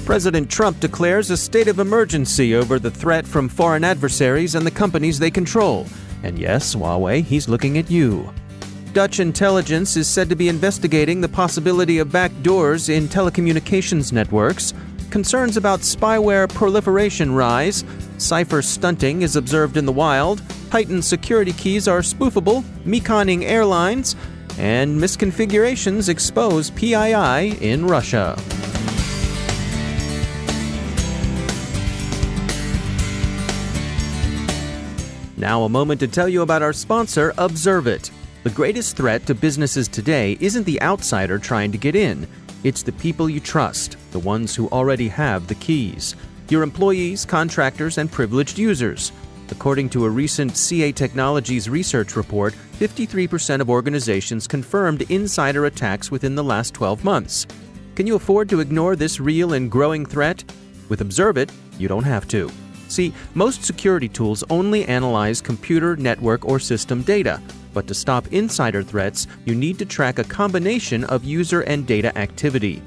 President Trump declares a state of emergency over the threat from foreign adversaries and the companies they control. And yes, Huawei, he's looking at you. Dutch intelligence is said to be investigating the possibility of backdoors in telecommunications networks. Concerns about spyware proliferation rise. Cipher stunting is observed in the wild. Heightened security keys are spoofable. Meaconing airlines. And misconfigurations expose PII in Russia. Now a moment to tell you about our sponsor, Observit. The greatest threat to businesses today isn't the outsider trying to get in. It's the people you trust, the ones who already have the keys. Your employees, contractors, and privileged users. According to a recent CA Technologies research report, 53% of organizations confirmed insider attacks within the last 12 months. Can you afford to ignore this real and growing threat? With Observit, you don't have to. See, most security tools only analyze computer, network, or system data. But to stop insider threats, you need to track a combination of user and data activity.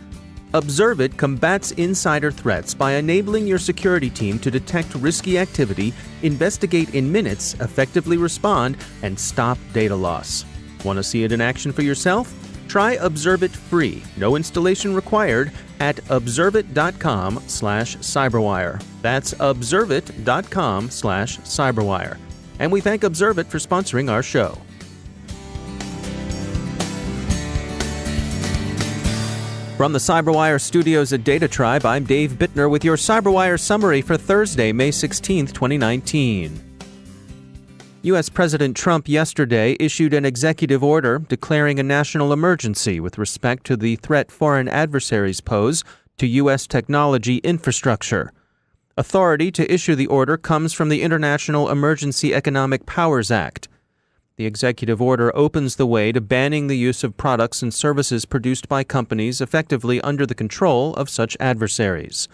Observit combats insider threats by enabling your security team to detect risky activity, investigate in minutes, effectively respond, and stop data loss. Want to see it in action for yourself? Try Observit free, no installation required, at observit.com/cyberwire. That's observit.com/cyberwire. And we thank Observit for sponsoring our show. From the CyberWire studios at Data Tribe, I'm Dave Bittner with your CyberWire summary for Thursday, May 16, 2019. U.S. President Trump yesterday issued an executive order declaring a national emergency with respect to the threat foreign adversaries pose to U.S. technology infrastructure. Authority to issue the order comes from the International Emergency Economic Powers Act. The executive order opens the way to banning the use of products and services produced by companies effectively under the control of such adversaries.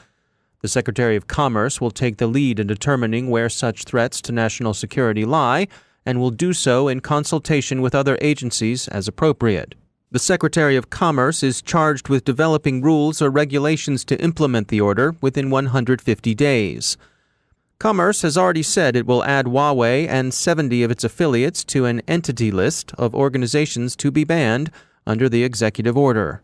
The Secretary of Commerce will take the lead in determining where such threats to national security lie and will do so in consultation with other agencies as appropriate. The Secretary of Commerce is charged with developing rules or regulations to implement the order within 150 days. Commerce has already said it will add Huawei and 70 of its affiliates to an entity list of organizations to be banned under the executive order.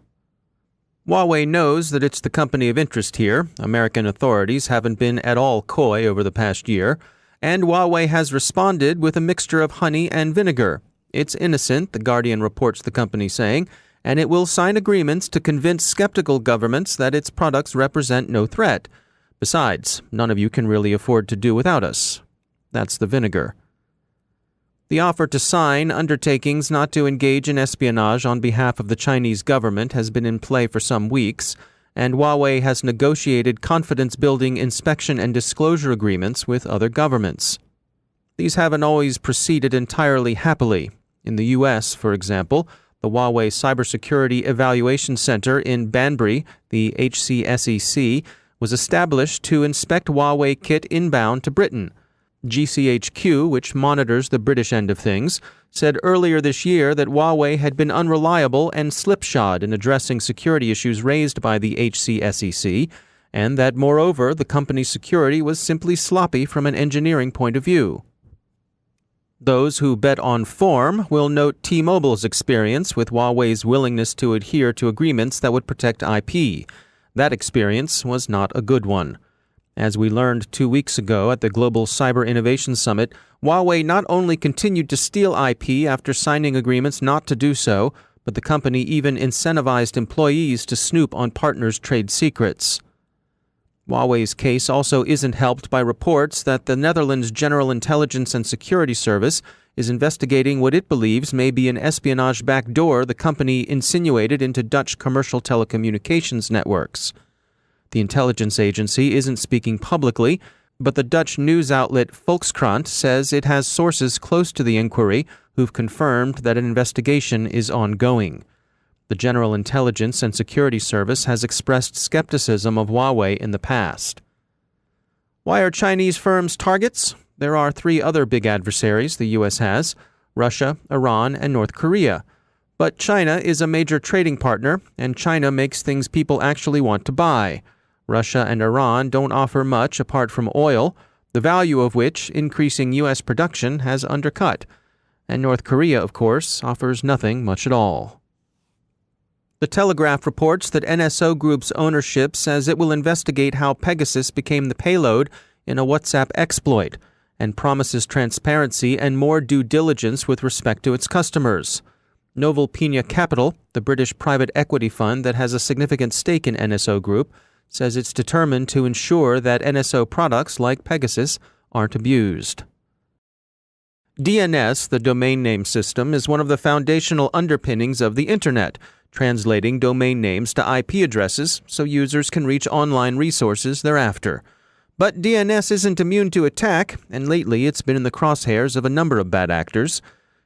Huawei knows that it's the company of interest here. American authorities haven't been at all coy over the past year, and Huawei has responded with a mixture of honey and vinegar. It's innocent, The Guardian reports the company saying, and it will sign agreements to convince skeptical governments that its products represent no threat. Besides, none of you can really afford to do without us. That's the vinegar. The offer to sign undertakings not to engage in espionage on behalf of the Chinese government has been in play for some weeks, and Huawei has negotiated confidence-building inspection and disclosure agreements with other governments. These haven't always proceeded entirely happily. In the U.S., for example, the Huawei Cybersecurity Evaluation Center in Banbury, the HCSEC, was established to inspect Huawei kit inbound to Britain. GCHQ, which monitors the British end of things, said earlier this year that Huawei had been unreliable and slipshod in addressing security issues raised by the HCSEC, and that, moreover, the company's security was simply sloppy from an engineering point of view. Those who bet on form will note T-Mobile's experience with Huawei's willingness to adhere to agreements that would protect IP. That experience was not a good one. As we learned 2 weeks ago at the Global Cyber Innovation Summit, Huawei not only continued to steal IP after signing agreements not to do so, but the company even incentivized employees to snoop on partners' trade secrets. Huawei's case also isn't helped by reports that the Netherlands General Intelligence and Security Service is investigating what it believes may be an espionage backdoor the company insinuated into Dutch commercial telecommunications networks. The intelligence agency isn't speaking publicly, but the Dutch news outlet Volkskrant says it has sources close to the inquiry who've confirmed that an investigation is ongoing. The General Intelligence and Security Service has expressed skepticism of Huawei in the past. Why are Chinese firms targets? There are 3 other big adversaries the U.S. has: Russia, Iran, and North Korea. But China is a major trading partner, and China makes things people actually want to buy. Russia and Iran don't offer much apart from oil, the value of which increasing U.S. production has undercut. And North Korea, of course, offers nothing much at all. The Telegraph reports that NSO Group's ownership says it will investigate how Pegasus became the payload in a WhatsApp exploit and promises transparency and more due diligence with respect to its customers. Novel Pina Capital, the British private equity fund that has a significant stake in NSO Group, says it's determined to ensure that NSO products like Pegasus aren't abused. DNS, the domain name system, is one of the foundational underpinnings of the Internet, translating domain names to IP addresses so users can reach online resources thereafter. But DNS isn't immune to attack, and lately it's been in the crosshairs of a number of bad actors.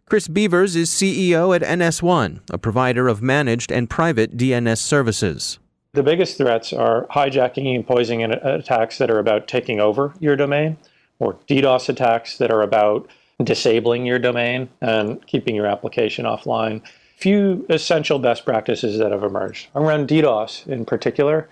Kris Beevers is CEO at NS1, a provider of managed and private DNS services. The biggest threats are hijacking and poisoning attacks that are about taking over your domain, or DDoS attacks that are about disabling your domain and keeping your application offline. Few essential best practices that have emerged around DDoS in particular.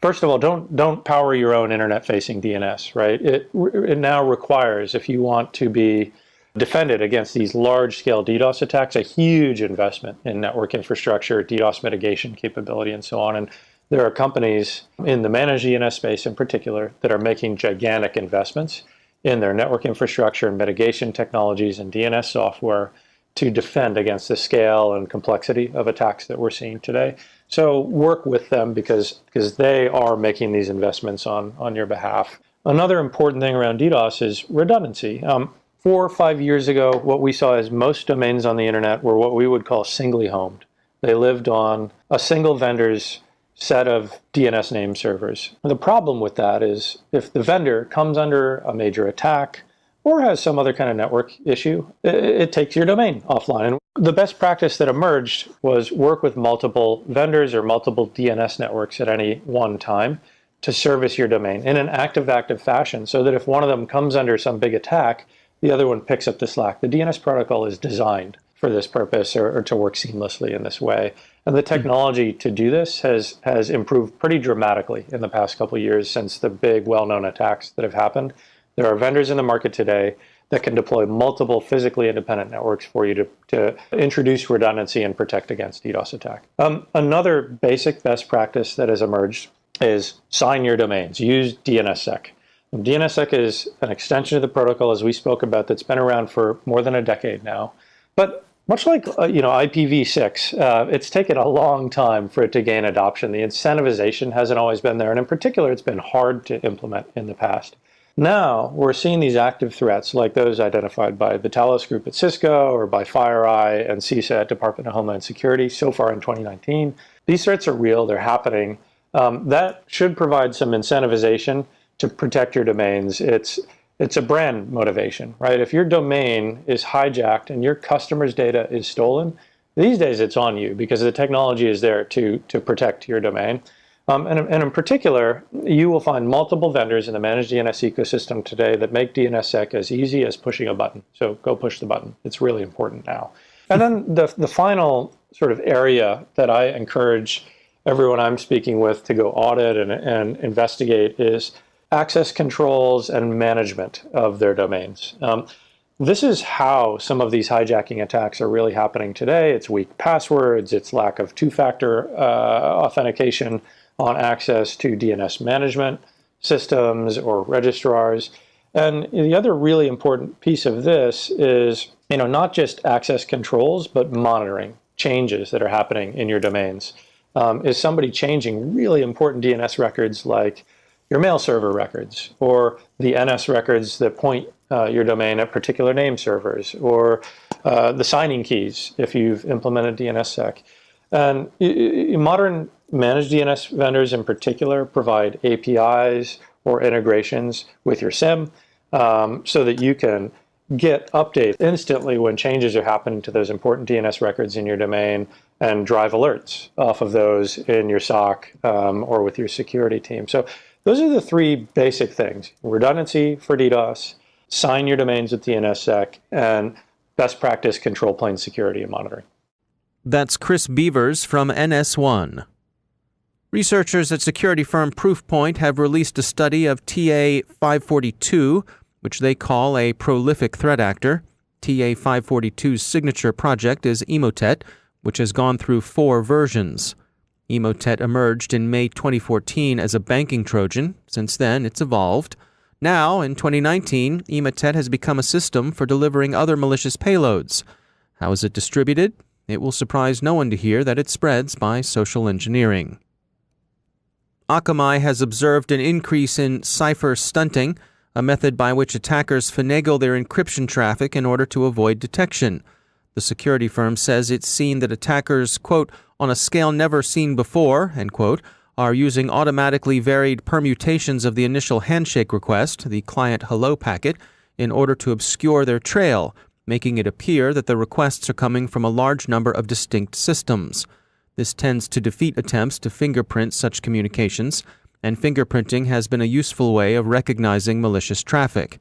First of all, don't power your own internet-facing DNS, right? It now requires, if you want to be defended against these large-scale DDoS attacks, a huge investment in network infrastructure, DDoS mitigation capability, and so on. And there are companies in the managed DNS space in particular that are making gigantic investments in their network infrastructure and mitigation technologies and DNS software to defend against the scale and complexity of attacks that we're seeing today. So work with them because they are making these investments on your behalf. Another important thing around DDoS is redundancy. 4 or 5 years ago, what we saw is most domains on the internet were what we would call singly homed. They lived on a single vendor's set of DNS name servers. The problem with that is if the vendor comes under a major attack or has some other kind of network issue, it takes your domain offline. And the best practice that emerged was work with multiple vendors or multiple DNS networks at any one time to service your domain in an active fashion so that if one of them comes under some big attack, the other one picks up the slack. The DNS protocol is designed for this purpose or to work seamlessly in this way. And the technology to do this has improved pretty dramatically in the past couple of years since the big well-known attacks that have happened. There are vendors in the market today that can deploy multiple physically independent networks for you to introduce redundancy and protect against DDoS attack. Another basic best practice that has emerged is sign your domains. Use DNSSEC. DNSSEC is an extension of the protocol, as we spoke about, that's been around for more than a decade now. But much like IPv6, it's taken a long time for it to gain adoption. The incentivization hasn't always been there, and in particular, it's been hard to implement in the past. Now, we're seeing these active threats like those identified by the Talos Group at Cisco or by FireEye and CISA at Department of Homeland Security so far in 2019. These threats are real, they're happening. That should provide some incentivization to protect your domains. It's a brand motivation, right? If your domain is hijacked and your customer's data is stolen, these days it's on you because the technology is there to protect your domain. And in particular, you will find multiple vendors in the managed DNS ecosystem today that make DNSSEC as easy as pushing a button. So go push the button. It's really important now. And then the final sort of area that I encourage everyone I'm speaking with to go audit and investigate is access controls and management of their domains. This is how some of these hijacking attacks are really happening today. It's weak passwords, it's lack of two-factor authentication on access to DNS management systems or registrars. And the other really important piece of this is, not just access controls, but monitoring changes that are happening in your domains. Is somebody changing really important DNS records like your mail server records or the NS records that point your domain at particular name servers or the signing keys if you've implemented DNSSEC. And modern managed DNS vendors in particular provide APIs or integrations with your SIEM so that you can get updates instantly when changes are happening to those important DNS records in your domain and drive alerts off of those in your SOC or with your security team. So those are the three basic things: redundancy for DDoS, sign your domains with DNSSEC, and best practice control plane security and monitoring. That's Kris Beevers from NS1. Researchers at security firm Proofpoint have released a study of TA-542, which they call a prolific threat actor. TA-542's signature project is Emotet, which has gone through 4 versions. Emotet emerged in May 2014 as a banking Trojan. Since then, it's evolved. Now, in 2019, Emotet has become a system for delivering other malicious payloads. How is it distributed? It will surprise no one to hear that it spreads by social engineering. Akamai has observed an increase in Cipher stunting, a method by which attackers finagle their encryption traffic in order to avoid detection. The security firm says it's seen that attackers, quote, on a scale never seen before, end quote, are using automatically varied permutations of the initial handshake request, the client hello packet, in order to obscure their trail, making it appear that the requests are coming from a large number of distinct systems. This tends to defeat attempts to fingerprint such communications, and fingerprinting has been a useful way of recognizing malicious traffic.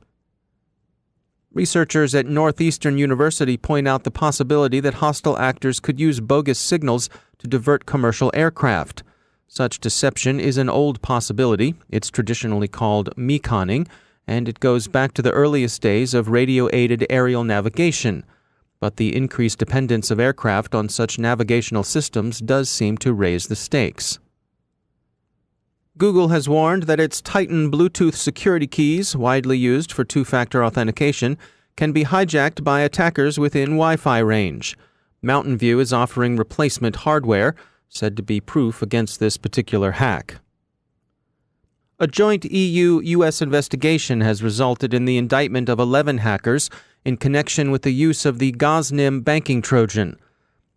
Researchers at Northeastern University point out the possibility that hostile actors could use bogus signals to divert commercial aircraft. Such deception is an old possibility. It's traditionally called Meaconing, and it goes back to the earliest days of radio-aided aerial navigation. But the increased dependence of aircraft on such navigational systems does seem to raise the stakes. Google has warned that its Titan Bluetooth security keys, widely used for two-factor authentication, can be hijacked by attackers within Wi-Fi range. Mountain View is offering replacement hardware, said to be proof against this particular hack. A joint EU-US investigation has resulted in the indictment of 11 hackers in connection with the use of the Gaznim banking Trojan.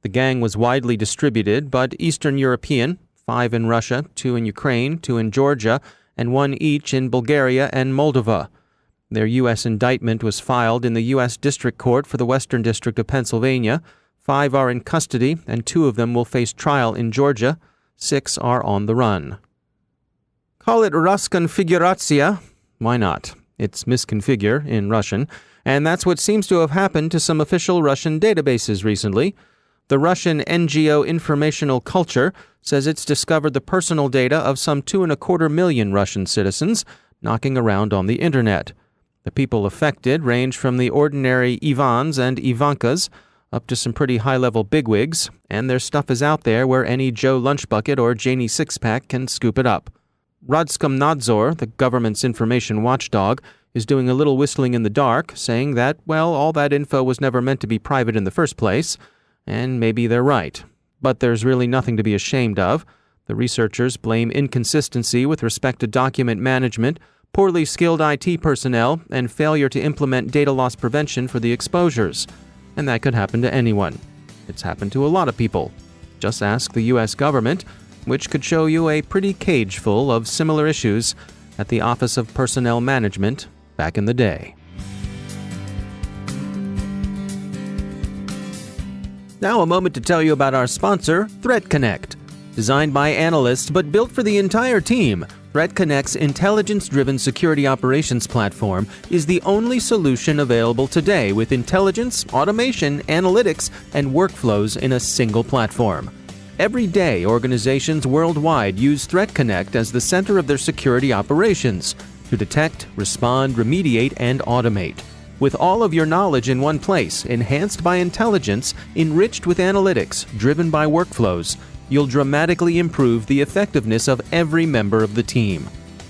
The gang was widely distributed, but Eastern European, 5 in Russia, 2 in Ukraine, 2 in Georgia, and 1 each in Bulgaria and Moldova. Their U.S. indictment was filed in the U.S. District Court for the Western District of Pennsylvania. 5 are in custody, and 2 of them will face trial in Georgia. 6 are on the run. Call it misconfiguracja. Why not? It's misconfigure in Russian, and that's what seems to have happened to some official Russian databases recently. The Russian NGO Informational Culture says it's discovered the personal data of some 2.25 million Russian citizens knocking around on the internet. The people affected range from the ordinary Ivans and Ivankas up to some pretty high-level bigwigs, and their stuff is out there where any Joe Lunchbucket or Janie Sixpack can scoop it up. Roskomnadzor, the government's information watchdog, is doing a little whistling in the dark, saying that, well, all that info was never meant to be private in the first place, and maybe they're right. But there's really nothing to be ashamed of. The researchers blame inconsistency with respect to document management, poorly skilled IT personnel, and failure to implement data loss prevention for the exposures. And that could happen to anyone. It's happened to a lot of people. Just ask the U.S. government, which could show you a pretty cage full of similar issues at the Office of Personnel Management back in the day. Now a moment to tell you about our sponsor, ThreatConnect. Designed by analysts but built for the entire team, ThreatConnect's intelligence-driven security operations platform is the only solution available today with intelligence, automation, analytics, and workflows in a single platform. Every day, organizations worldwide use ThreatConnect as the center of their security operations to detect, respond, remediate, and automate. With all of your knowledge in one place, enhanced by intelligence, enriched with analytics, driven by workflows, you'll dramatically improve the effectiveness of every member of the team.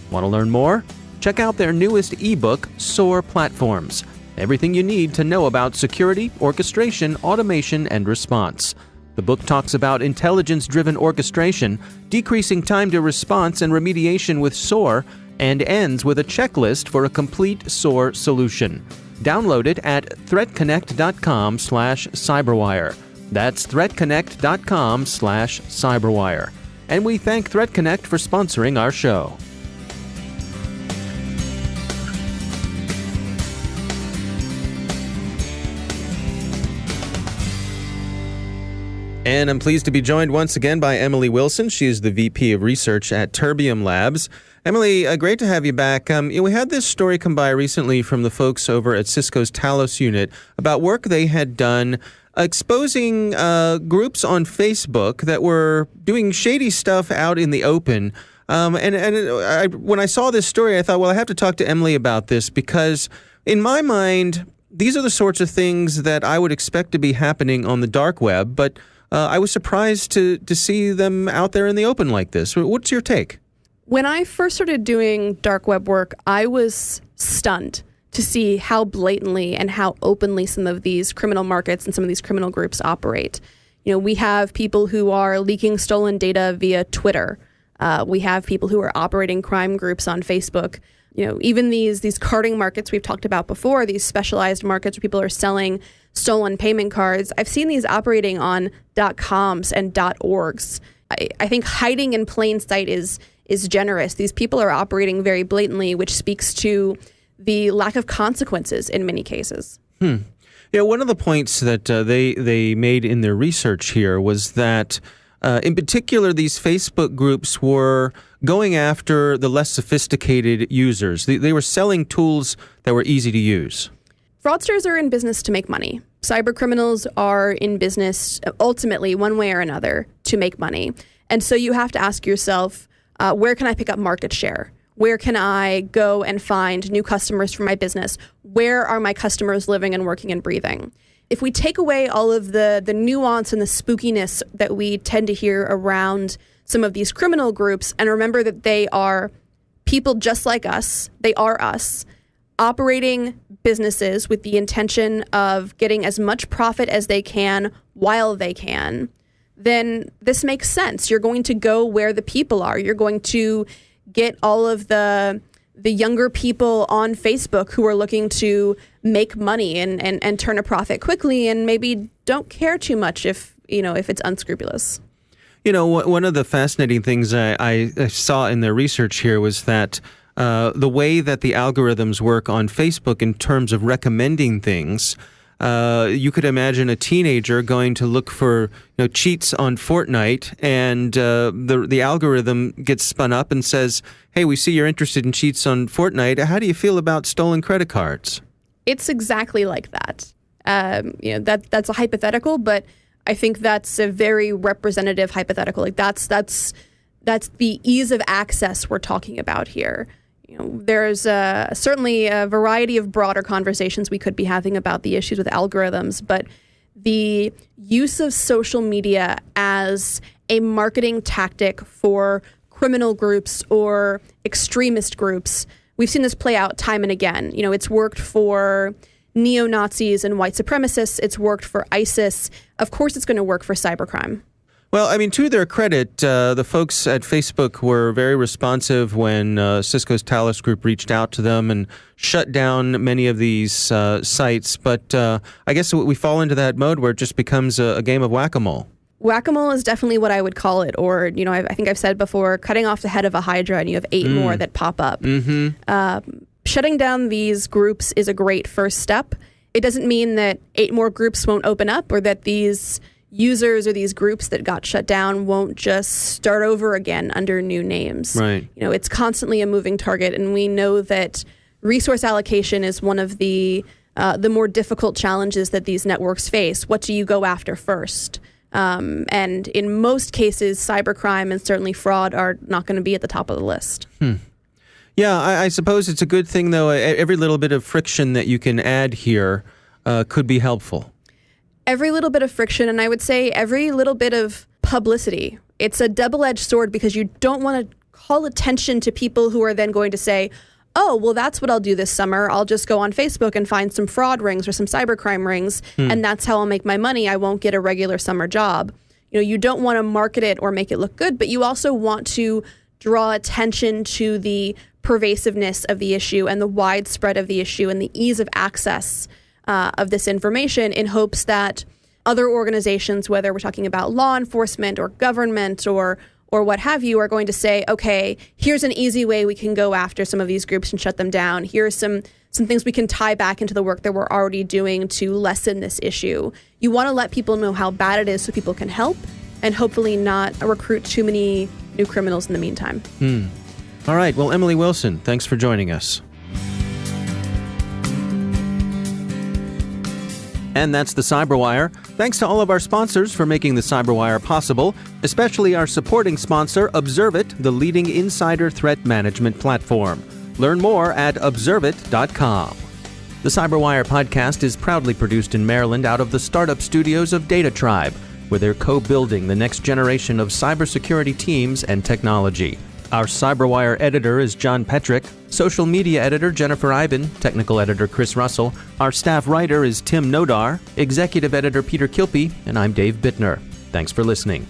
Want to learn more? Check out their newest ebook, SOAR Platforms. Everything you need to know about security, orchestration, automation, and response. The book talks about intelligence-driven orchestration, decreasing time to response and remediation with SOAR, and ends with a checklist for a complete SOAR solution. Download it at threatconnect.com/cyberwire. That's threatconnect.com/cyberwire. And we thank ThreatConnect for sponsoring our show. And I'm pleased to be joined once again by Emily Wilson. She is the VP of Research at Terbium Labs. Emily, great to have you back. We had this story come by recently from the folks over at Cisco's Talos unit about work they had done exposing groups on Facebook that were doing shady stuff out in the open. When I saw this story, I thought, well, I have to talk to Emily about this because in my mind, these are the sorts of things that I would expect to be happening on the dark web, but I was surprised to see them out there in the open like this. What's your take? When I first started doing dark web work, I was stunned to see how blatantly and how openly some of these criminal markets and some of these criminal groups operate. We have people who are leaking stolen data via Twitter. We have people who are operating crime groups on Facebook. Even these carding markets we've talked about before, these specialized markets where people are selling stolen payment cards. I've seen these operating on .coms and .orgs. I think hiding in plain sight is generous. These people are operating very blatantly, which speaks to the lack of consequences in many cases. Yeah, one of the points that they made in their research here was that in particular, these Facebook groups were going after the less sophisticated users. They were selling tools that were easy to use. Fraudsters are in business to make money. Cyber criminals are in business, ultimately, one way or another, to make money. And so you have to ask yourself, where can I pick up market share? Where can I go and find new customers for my business? Where are my customers living and working and breathing? If we take away all of the nuance and the spookiness that we tend to hear around some of these criminal groups, and remember that they are people just like us, they are us, operating businesses with the intention of getting as much profit as they can while they can, then this makes sense. You're going to go where the people are. You're going to get all of the younger people on Facebook who are looking to make money and turn a profit quickly and maybe don't care too much if it's unscrupulous. One of the fascinating things I saw in their research here was that the way that the algorithms work on Facebook in terms of recommending things, you could imagine a teenager going to look for cheats on Fortnite, and the algorithm gets spun up and says, "Hey, we see you're interested in cheats on Fortnite. How do you feel about stolen credit cards?" It's exactly like that. That's a hypothetical, but I think that's a very representative hypothetical. Like that's the ease of access we're talking about here. There's certainly a variety of broader conversations we could be having about the issues with algorithms, but the use of social media as a marketing tactic for criminal groups or extremist groups, we've seen this play out time and again. It's worked for neo-Nazis and white supremacists. It's worked for ISIS. Of course, it's going to work for cybercrime. Well, I mean, to their credit, the folks at Facebook were very responsive when Cisco's Talos Group reached out to them and shut down many of these sites. But I guess we fall into that mode where it just becomes a game of whack-a-mole. Whack-a-mole is definitely what I would call it. Or, I think I've said before, cutting off the head of a hydra and you have 8 more that pop up. Shutting down these groups is a great first step. It doesn't mean that 8 more groups won't open up or that these users or these groups that got shut down won't just start over again under new names. Right. It's constantly a moving target, and we know that resource allocation is one of the more difficult challenges that these networks face. What do you go after first? And in most cases, cybercrime and certainly fraud are not going to be at the top of the list. Yeah, I suppose it's a good thing, though. Every little bit of friction that you can add here could be helpful. Every little bit of friction, and I would say every little bit of publicity. It's a double-edged sword because you don't want to call attention to people who are then going to say, oh, well, that's what I'll do this summer. I'll just go on Facebook and find some fraud rings or some cybercrime rings, and that's how I'll make my money. I won't get a regular summer job. You don't want to market it or make it look good, but you also want to draw attention to the pervasiveness of the issue and the widespread of the issue and the ease of access of this information in hopes that other organizations, whether we're talking about law enforcement or government or what have you, are going to say, okay, here's an easy way we can go after some of these groups and shut them down. Here are some things we can tie back into the work that we're already doing to lessen this issue. You want to let people know how bad it is so people can help and hopefully not recruit too many new criminals in the meantime. All right. Well, Emily Wilson, thanks for joining us. And that's the CyberWire. Thanks to all of our sponsors for making the CyberWire possible, especially our supporting sponsor, Observit, the leading insider threat management platform. Learn more at observit.com. The CyberWire podcast is proudly produced in Maryland out of the startup studios of Data Tribe, where they're co-building the next generation of cybersecurity teams and technology. Our CyberWire editor is John Petrick, social media editor Jennifer Iben, technical editor Chris Russell, our staff writer is Tim Nodar, executive editor Peter Kilpie, and I'm Dave Bittner. Thanks for listening.